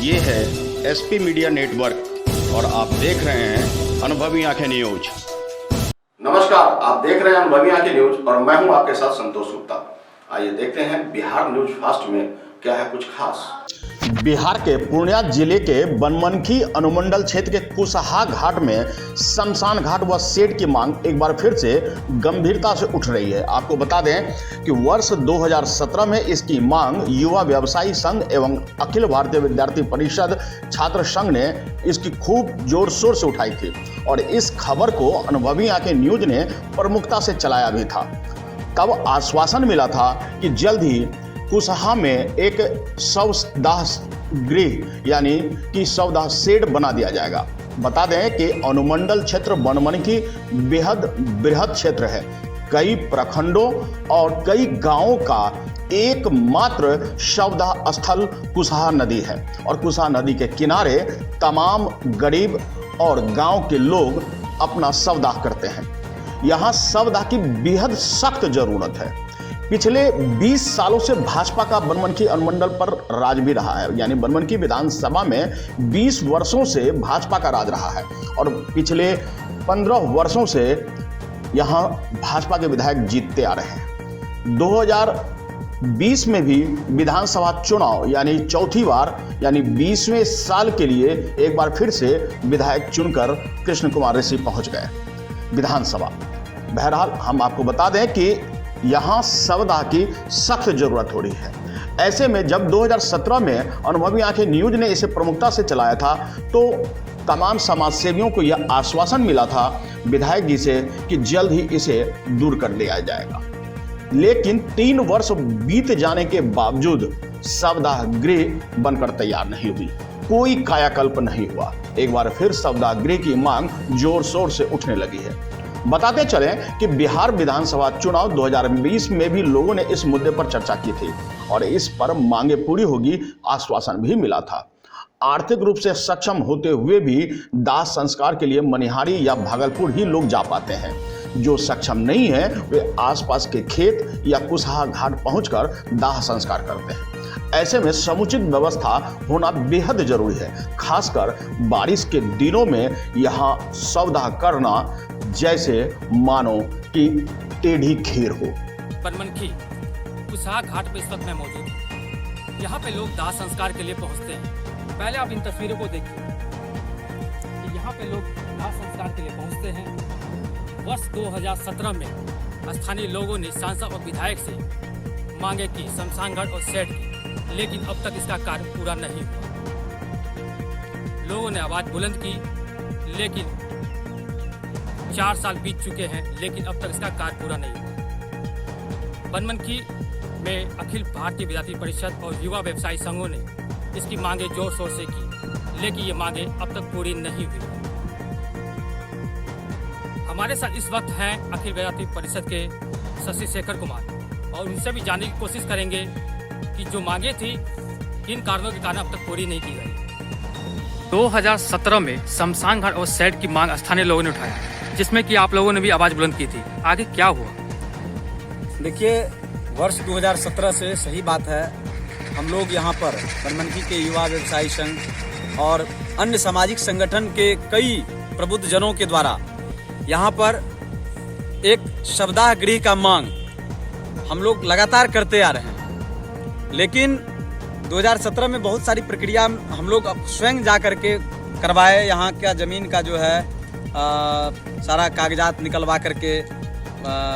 ये है SP media network और आप देख रहे हैं अनुभवी आंखें न्यूज। नमस्कार, आप देख रहे हैं अनुभवी आंखें न्यूज और मैं हूं आपके साथ संतोष गुप्ता। आइए देखते हैं बिहार न्यूज फास्ट में क्या है कुछ खास। बिहार के पूर्णिया जिले के बनमनखी अनुमंडल क्षेत्र के कुशहा घाट में शमशान घाट व शेड की मांग एक बार फिर से गंभीरता से उठ रही है। आपको बता दें कि वर्ष 2017 में इसकी मांग युवा व्यवसायी संघ एवं अखिल भारतीय विद्यार्थी परिषद छात्र संघ ने इसकी खूब जोर शोर से उठाई थी और इस खबर को अनुभवी आंखें न्यूज ने प्रमुखता से चलाया भी था। तब आश्वासन मिला था कि जल्द ही कुशहा में एक शवदाह गृह यानी कि शवदाह शेड बना दिया जाएगा। बता दें कि अनुमंडल क्षेत्र बनमनखी बेहद बृहद क्षेत्र है। कई प्रखंडों और कई गांवों का एकमात्र शवदाह स्थल कुशहा नदी है और कुशहा नदी के किनारे तमाम गरीब और गांव के लोग अपना शवदाह करते हैं। यहाँ शवदाह की बेहद सख्त जरूरत है। पिछले 20 सालों से भाजपा का बनमनखी अनुमंडल पर राज भी रहा है, यानी बनमनखी विधानसभा में 20 वर्षों से भाजपा का राज रहा है और पिछले 15 वर्षों से यहाँ भाजपा के विधायक जीतते आ रहे हैं। 2020 में भी विधानसभा चुनाव यानी चौथी बार यानी 20वें साल के लिए एक बार फिर से विधायक चुनकर कृष्ण कुमार ऋषि पहुंच गए विधानसभा। बहरहाल हम आपको बता दें कि यहाँ शवदाह की सख्त जरूरत हो रही है। ऐसे में जब 2017 में अनुभवी आंखें न्यूज ने इसे प्रमुखता से चलाया था तो तमाम समाज सेवियों को यह आश्वासन मिला था विधायक जी से कि जल्द ही इसे दूर कर लिया जाएगा। लेकिन 3 वर्ष बीत जाने के बावजूद शवदाह गृह बनकर तैयार नहीं हुई, कोई कायाकल्प नहीं हुआ। एक बार फिर शवदाह गृह की मांग जोर शोर से उठने लगी है। बताते चलें कि बिहार विधानसभा चुनाव 2020 में भी लोगों ने इस मुद्दे पर चर्चा की थी और इस पर मांगे पूरी होगी आश्वासन भी मिला था। आर्थिक रूप से सक्षम होते हुए भी दाह संस्कार के लिए मनिहारी या भागलपुर ही लोग जा पाते हैं। जो सक्षम नहीं है वे आसपास के खेत या कुशहा घाट पहुंचकर दाह संस्कार करते हैं। ऐसे में समुचित व्यवस्था होना बेहद जरूरी है। खासकर बारिश के दिनों में यहाँ शवदाह करना जैसे मानो कि टेढ़ी खीर हो। बनमनखी कुशहा घाट पे इस वक्त मैं मौजूद हूँ। यहाँ पे लोग दाह संस्कार के लिए पहुँचते हैं। पहले आप इन तस्वीरों को देखिए कि यहाँ पे लोग दाह संस्कार के लिए पहुँचते हैं। वर्ष 2017 में स्थानीय लोगों ने सांसद और विधायक से मांगे की शमशान घाट और शेड की, लेकिन अब तक इसका कार्य पूरा नहीं हुआ। लोगों ने आवाज बुलंद की, लेकिन 4 साल बीत चुके हैं, लेकिन अब तक इसका कार्य पूरा नहीं हुआ। बनमनखी में अखिल भारतीय विद्यार्थी परिषद और युवा व्यवसायी संघों ने इसकी मांगे जोर शोर से की, लेकिन ये मांगे अब तक पूरी नहीं हुई। हमारे साथ इस वक्त हैं अखिल विद्यार्थी परिषद के शशि शेखर कुमार और उनसे भी जानने की कोशिश करेंगे कि जो मांगे थी किन कारणों के कारण अब तक पूरी नहीं की गई। 2017 में शमशान घाट और शेड की मांग स्थानीय लोगों ने उठाया, जिसमें कि आप लोगों ने भी आवाज बुलंद की थी। आगे क्या हुआ? देखिए, वर्ष 2017 से सही बात है, हम लोग यहाँ पर बनमनखी के युवा व्यवसायी संघ और अन्य सामाजिक संगठन के कई प्रबुद्ध जनों के द्वारा यहाँ पर एक शवदाह गृह का मांग हम लोग लगातार करते आ रहे हैं। लेकिन 2017 में बहुत सारी प्रक्रिया हम लोग स्वयं जा करके करवाए। यहाँ का ज़मीन का जो है सारा कागजात निकलवा करके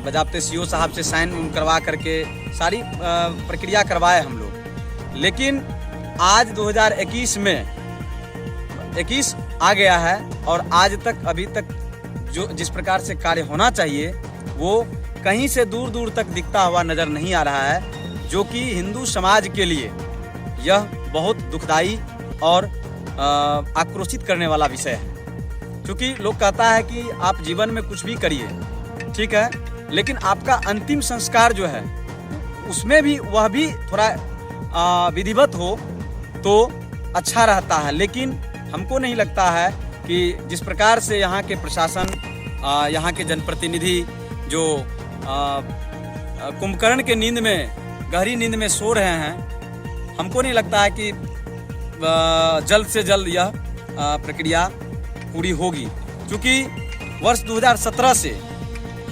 बजाबते सीओ साहब से साइन करवा करके सारी प्रक्रिया करवाए हम लोग। लेकिन आज 2021 में 21 आ गया है और आज तक अभी तक जो जिस प्रकार से कार्य होना चाहिए वो कहीं से दूर दूर तक दिखता हुआ नज़र नहीं आ रहा है, जो कि हिंदू समाज के लिए यह बहुत दुखदाई और आक्रोशित करने वाला विषय है। क्योंकि लोग कहता है कि आप जीवन में कुछ भी करिए, ठीक है, लेकिन आपका अंतिम संस्कार जो है उसमें भी वह भी थोड़ा विधिवत हो तो अच्छा रहता है। लेकिन हमको नहीं लगता है कि जिस प्रकार से यहाँ के प्रशासन, यहाँ के जनप्रतिनिधि जो कुंभकर्ण के नींद में, गहरी नींद में सो रहे हैं, हमको नहीं लगता है कि जल्द से जल्द यह प्रक्रिया पूरी होगी, क्योंकि वर्ष 2017 से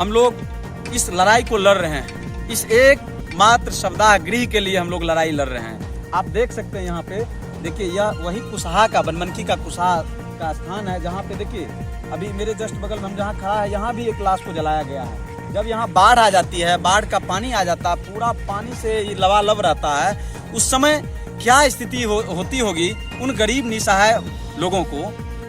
हम लोग इस लड़ाई को लड़ रहे हैं। इस एकमात्र शवदाह के लिए हम लोग लड़ाई लड़ रहे हैं। आप देख सकते हैं यहाँ पे, देखिए यह वही कुशहा का, बनमनखी का कुशहा का स्थान है, जहाँ पे देखिए अभी मेरे जस्ट बगल में हम जहाँ खड़ा है, यहाँ भी एक लाश को जलाया गया है। जब यहाँ बाढ़ आ जाती है, बाढ़ का पानी आ जाता है, पूरा पानी से ये लबालब रहता है, उस समय क्या स्थिति होती होगी उन गरीब निसहाय लोगों को।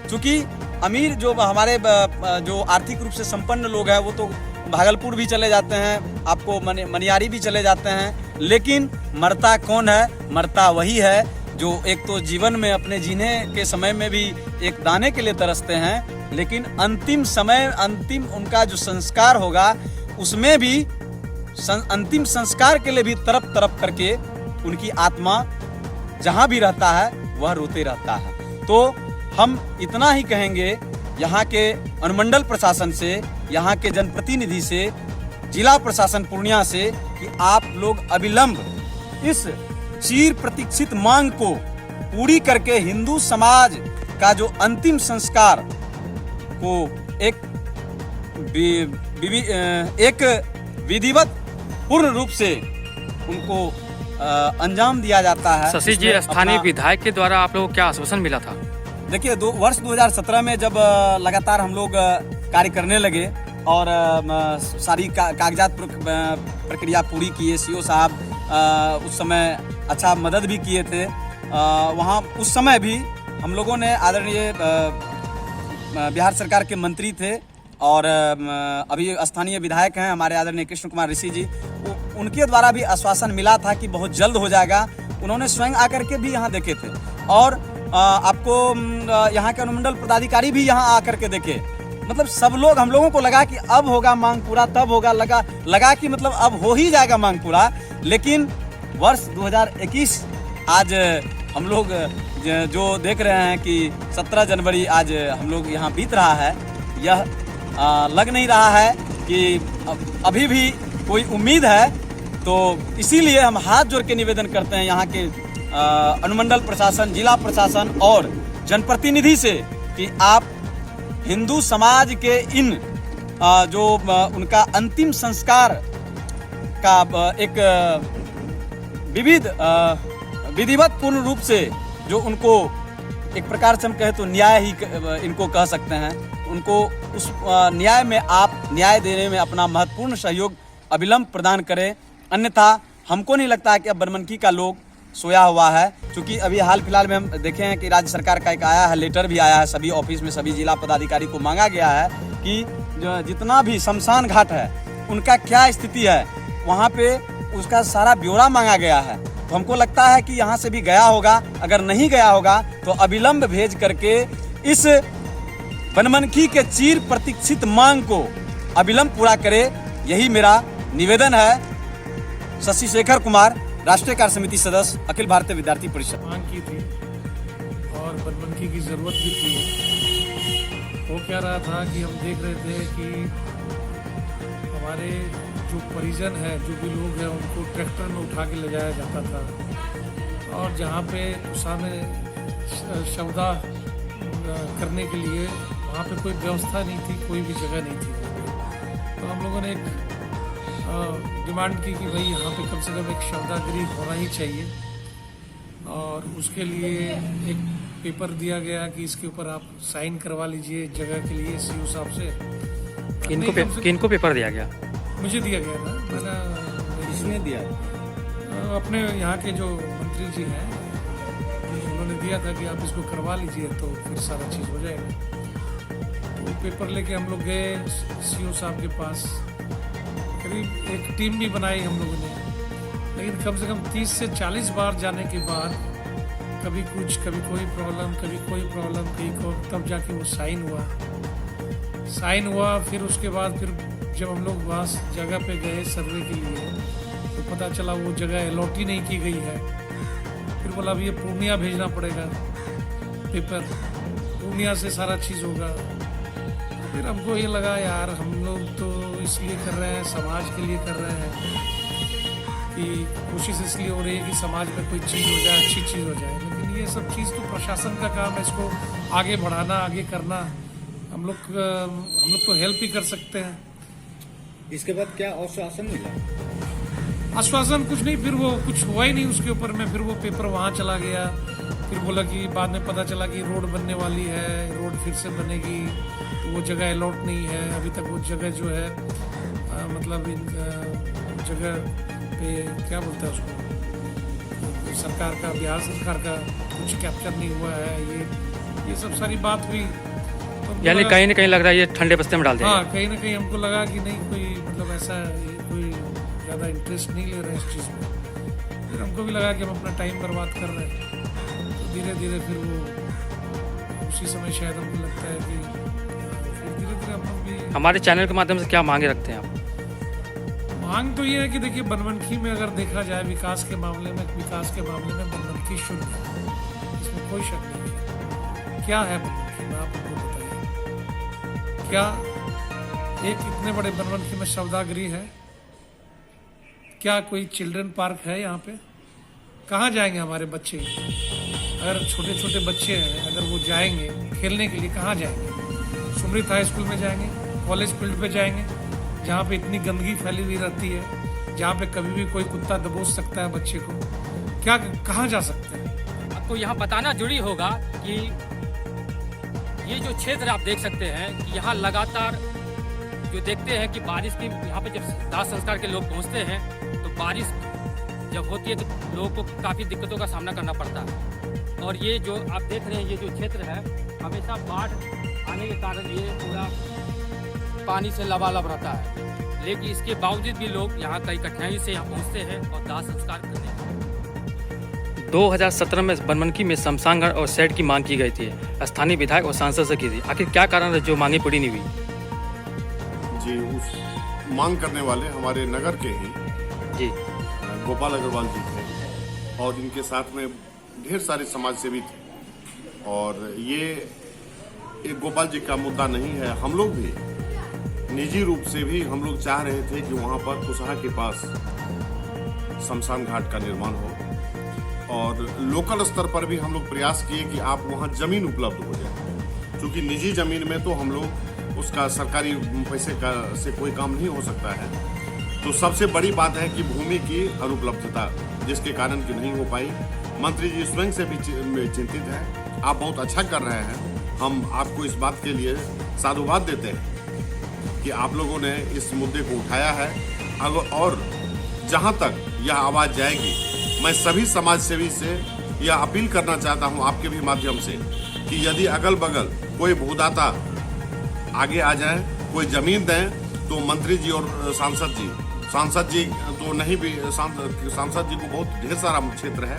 क्योंकि अमीर जो हमारे जो आर्थिक रूप से संपन्न लोग हैं वो तो भागलपुर भी चले जाते हैं, आपको मनियारी भी चले जाते हैं, लेकिन मरता कौन है? मरता वही है जो एक तो जीवन में अपने जीने के समय में भी एक दाने के लिए तरसते हैं, लेकिन अंतिम समय, अंतिम उनका जो संस्कार होगा उसमें भी अंतिम संस्कार के लिए भी तरफ तरफ करके उनकी आत्मा जहाँ भी रहता है वह रोते रहता है। तो हम इतना ही कहेंगे यहाँ के अनुमंडल प्रशासन से, यहाँ के जनप्रतिनिधि से, जिला प्रशासन पूर्णिया से कि आप लोग अविलंब इस चिर प्रतीक्षित मांग को पूरी करके हिंदू समाज का जो अंतिम संस्कार को एक विधिवत पूर्ण रूप से उनको अंजाम दिया जाता है। शशि जी, स्थानीय विधायक के द्वारा आप लोगों को क्या आश्वासन मिला था? देखिए, वर्ष 2017 में जब लगातार हम लोग कार्य करने लगे और सारी कागजात प्रक्रिया पूरी किए, सीओ साहब उस समय अच्छा मदद भी किए थे। वहाँ उस समय भी हम लोगों ने, आदरणीय बिहार सरकार के मंत्री थे और अभी स्थानीय विधायक हैं हमारे आदरणीय कृष्ण कुमार ऋषि जी, उनके द्वारा भी आश्वासन मिला था कि बहुत जल्द हो जाएगा। उन्होंने स्वयं आकर के भी यहाँ देखे थे और आपको यहाँ के अनुमंडल पदाधिकारी भी यहाँ आकर के देखे। मतलब सब लोग, हम लोगों को लगा कि अब होगा मांग पूरा, तब होगा, लगा कि मतलब अब हो ही जाएगा मांग पूरा। लेकिन वर्ष 2021 आज हम लोग जो देख रहे हैं कि 17 जनवरी आज हम लोग यहाँ बीत रहा है, यह लग नहीं रहा है कि अभी भी कोई उम्मीद है। तो इसीलिए हम हाथ जोड़ के निवेदन करते हैं यहाँ के अनुमंडल प्रशासन, जिला प्रशासन और जनप्रतिनिधि से कि आप हिंदू समाज के इन जो उनका अंतिम संस्कार का एक विधिवत पूर्ण रूप से जो उनको एक प्रकार से हम कहें तो न्याय ही इनको कह सकते हैं, उनको उस न्याय में आप न्याय देने में अपना महत्वपूर्ण सहयोग अविलंब प्रदान करें। अन्यथा हमको नहीं लगता है कि अब बनमनखी का लोग सोया हुआ है। क्योंकि अभी हाल फिलहाल में हम देखे हैं कि राज्य सरकार का एक आया है, लेटर भी आया है, सभी ऑफिस में सभी जिला पदाधिकारी को मांगा गया है कि जो जितना भी शमशान घाट है उनका क्या स्थिति है, वहाँ पे उसका सारा ब्यौरा मांगा गया है। तो हमको लगता है कि यहाँ से भी गया होगा, अगर नहीं गया होगा तो अविलंब भेज करके इस बनमनखी के चिर प्रतीक्षित मांग को अविलंब पूरा करे, यही मेरा निवेदन है। शशि शेखर कुमार, राष्ट्रीय कार्य समिति सदस्य, अखिल भारतीय विद्यार्थी परिषद। मांग की थी और बनमनखी की ज़रूरत भी थी। वो क्या रहा था कि हम देख रहे थे कि हमारे जो परिजन है, जो भी लोग हैं, उनको ट्रैक्टर में उठा के ले जाया जाता था और जहाँ पे सामने शवदाह करने के लिए वहाँ पे कोई व्यवस्था नहीं थी, कोई भी जगह नहीं थी। तो हम लोगों ने एक डिमांड की कि भाई यहाँ पे कम से कम एक शवदाह होना ही चाहिए और उसके लिए एक पेपर दिया गया कि इसके ऊपर आप साइन करवा लीजिए जगह के लिए सीओ साहब से। किनको पेपर दिया गया? मुझे दिया गया था, मैंने किसने दिया? अपने यहाँ के जो मंत्री जी हैं उन्होंने दिया था कि आप इसको करवा लीजिए तो फिर सारा चीज़ हो जाएगा। तो पेपर लेके हम लोग गए सीओ साहब के पास, करीब एक टीम भी बनाई हम लोगों ने, लेकिन कम से कम 30 से 40 बार जाने के बाद कभी कुछ, कभी कोई प्रॉब्लम, कभी कोई प्रॉब्लम, कहीं को, तब जाके वो साइन हुआ। फिर उसके बाद फिर जब हम लोग वहाँ जगह पे गए सर्वे के लिए तो पता चला वो जगह अलॉट ही नहीं की गई है। फिर बोला अब ये पूर्णिया भेजना पड़ेगा पेपर, पूर्णिया से सारा चीज़ होगा। फिर हमको ये लगा यार हम लोग तो इसलिए कर रहे हैं, समाज के लिए कर रहे हैं, कि कोशिश इसलिए हो रही है कि समाज में कोई चीज़ हो जाए, अच्छी चीज़ हो जाए, लेकिन ये सब चीज़ तो प्रशासन का काम है, इसको आगे बढ़ाना, आगे करना। हम लोग तो हेल्प ही कर सकते हैं। इसके बाद क्या आश्वासन मिला? आश्वासन कुछ नहीं, फिर वो कुछ हुआ ही नहीं उसके ऊपर में। फिर वो पेपर वहाँ चला गया, फिर बोला कि बाद में पता चला कि रोड बनने वाली है, रोड फिर से बनेगी, तो वो जगह अलॉट नहीं है अभी तक। वो जगह जो है मतलब इन जगह पे क्या बोलते हैं उसको, सरकार का, बिहार सरकार का कुछ कैप्चर नहीं हुआ है। ये सब सारी बात हुई, तो यानी कहीं ना कहीं लग रहा है ये ठंडे बस्ते में डाल दिया। हाँ, कहीं ना कहीं हमको लगा कि नहीं, कोई मतलब ऐसा कोई ज़्यादा इंटरेस्ट नहीं ले रहे हैं इस चीज़ में। फिर हमको भी लगा कि हम अपना टाइम बर्बाद कर रहे हैं, तो धीरे धीरे फिर वो उसी समय शायद हमको लगता है कि फिर धीरे धीरे हम लोग भी। हमारे चैनल के माध्यम से क्या मांगे रखते हैं आप? मांग तो ये है कि देखिए, बनमनखी में अगर देखा जाए विकास के मामले में बनमनखी शुद्ध है, इसमें कोई शक नहीं है। क्या है बनमनखी में, आप हमको बताइए। क्या एक इतने बड़े बनमनखी में सौदागृह है? क्या कोई चिल्ड्रन पार्क है यहाँ पे? कहाँ जाएंगे हमारे बच्चे? अगर छोटे छोटे बच्चे हैं, अगर वो जाएंगे खेलने के लिए, कहाँ जाएंगे? सुमृत हाई स्कूल में जाएंगे, कॉलेज फील्ड पे जाएंगे, जहाँ पे इतनी गंदगी फैली हुई रहती है, जहाँ पे कभी भी कोई कुत्ता दबोच सकता है बच्चे को। क्या कहाँ जा सकते हैं? आपको यहाँ बताना जरूरी होगा कि ये जो क्षेत्र आप देख सकते हैं कि यहाँ लगातार जो देखते हैं कि बारिश की, यहाँ पे जब दाह संस्कार के लोग पहुँचते हैं तो बारिश जब होती है तो लोगों को काफ़ी दिक्कतों का सामना करना पड़ता है। और ये जो आप देख रहे हैं, ये जो क्षेत्र है, हमेशा बाढ़ आने के कारण ये पूरा पानी से लबालब रहता है, लेकिन इसके बावजूद भी लोग यहाँ कई कठिनाई से यहाँ पहुँचते हैं और दाह संस्कार करते हैं। 2017 में बनमनखी में शमशान घाट और शेड की मांग की गई थी, स्थानीय विधायक और सांसद से की थी। आखिर क्या कारण है जो मांगे पूरी नहीं हुई? जी, उस मांग करने वाले हमारे नगर के ही जी गोपाल अग्रवाल जी थे, और इनके साथ में ढेर सारे समाज सेवी थे। और ये एक गोपाल जी का मुद्दा नहीं है। हम लोग भी निजी रूप से भी हम लोग चाह रहे थे कि वहाँ पर कुशहा के पास शमशान घाट का निर्माण हो, और लोकल स्तर पर भी हम लोग प्रयास किए कि आप वहाँ जमीन उपलब्ध हो जाए, क्योंकि निजी जमीन में तो हम लोग उसका सरकारी पैसे का से कोई काम नहीं हो सकता है। तो सबसे बड़ी बात है कि भूमि की अनुपलब्धता, जिसके कारण कि नहीं हो पाई। मंत्री जी स्वयं से भी चिंतित है। आप बहुत अच्छा कर रहे हैं, हम आपको इस बात के लिए साधुवाद देते हैं कि आप लोगों ने इस मुद्दे को उठाया है। और जहां तक यह आवाज़ जाएगी, मैं सभी समाज सेवी से यह अपील करना चाहता हूं आपके भी माध्यम से कि यदि अगल बगल कोई भूदाता आगे आ जाए, कोई ज़मीन दें, तो मंत्री जी और सांसद जी तो नहीं भी, सांसद जी को बहुत ढेर सारा क्षेत्र है,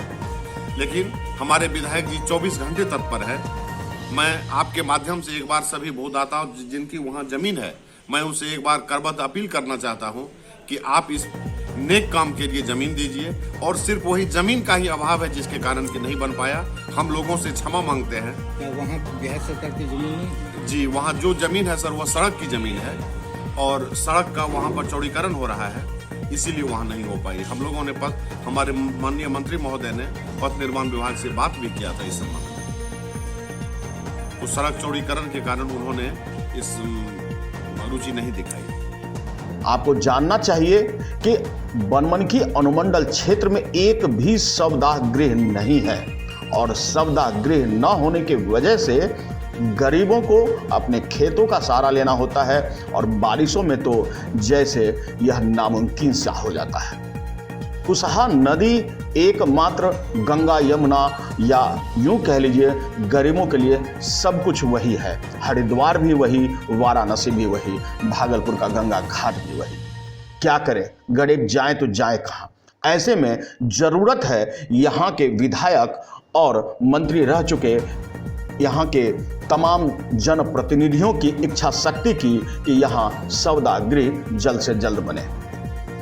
लेकिन हमारे विधायक जी 24 घंटे तत्पर है। मैं आपके माध्यम से एक बार सभी भूदाताओं जिनकी वहाँ जमीन है, मैं उनसे एक बार करबद्ध अपील करना चाहता हूँ कि आप इस नेक काम के लिए जमीन दीजिए। और सिर्फ वही जमीन का ही अभाव है जिसके कारण कि नहीं बन पाया। हम लोगों से क्षमा मांगते हैं। क्या वहाँ बिहार सरकार की जमीन नहीं? जी, वहाँ जो जमीन है सर, वह सड़क की जमीन है, और सड़क का वहाँ पर चौड़ीकरण हो रहा है, इसीलिए वहाँ नहीं हो पाई। हम लोगों ने हमारे माननीय मंत्री महोदय ने पथ निर्माण विभाग से बात भी किया था इस संबंध में, तो सड़क चौड़ीकरण के कारण उन्होंने इस रुचि नहीं दिखाई। आपको जानना चाहिए कि बनमनखी अनुमंडल क्षेत्र में एक भी शवदाह गृह नहीं है, और शवदाह गृह न होने की वजह से गरीबों को अपने खेतों का सहारा लेना होता है, और बारिशों में तो जैसे यह नामुमकिन सा हो जाता है। कुशहा नदी एकमात्र गंगा यमुना, या यूं कह लीजिए गरीबों के लिए सब कुछ वही है। हरिद्वार भी वही, वाराणसी भी वही, भागलपुर का गंगा घाट भी वही। क्या करें, गरीब जाए तो जाए कहाँ? ऐसे में जरूरत है यहाँ के विधायक और मंत्री रह चुके यहाँ के तमाम जनप्रतिनिधियों की इच्छा शक्ति की कि यहाँ शवदाह गृह जल्द से जल्द बने।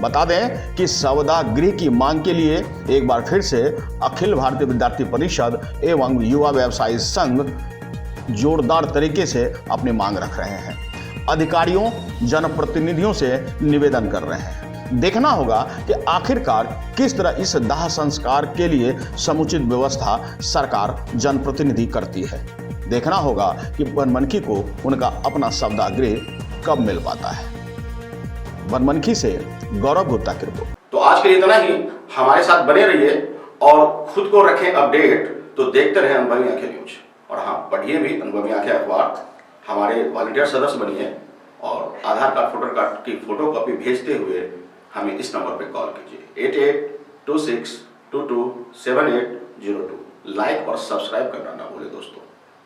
बता दें कि शवदाह गृह की मांग के लिए एक बार फिर से अखिल भारतीय विद्यार्थी परिषद एवं युवा व्यवसायी संघ जोरदार तरीके से अपनी मांग रख रहे हैं। अधिकारियों, जनप्रतिनिधियों से निवेदन कर रहे हैं देखना होगा कि आखिरकार किस तरह इस दाह संस्कार के लिए समुचित व्यवस्था सरकार जनप्रतिनिधि करती है। देखना होगा कि बनमनखी को उनका अपना शवदाह कब मिल पाता है। बनमनखी से गौरव गुप्ता की रिपोर्ट। तो आज के लिए इतना ही। हमारे साथ बने रहिए और खुद को रखें अपडेट। तो देखते रहें अनुभवी आंखें न्यूज। और हाँ, पढ़िए भी अनुभवी आंखें अखबार। हमारे वॉलंटियर सदस्य बनिए और आधार कार्ड फोटो कार्ड की फोटो कॉपी भेजते हुए हमें इस नंबर पर कॉल कीजिए 8826227802। लाइक और सब्सक्राइब करना ना भूलें दोस्तों।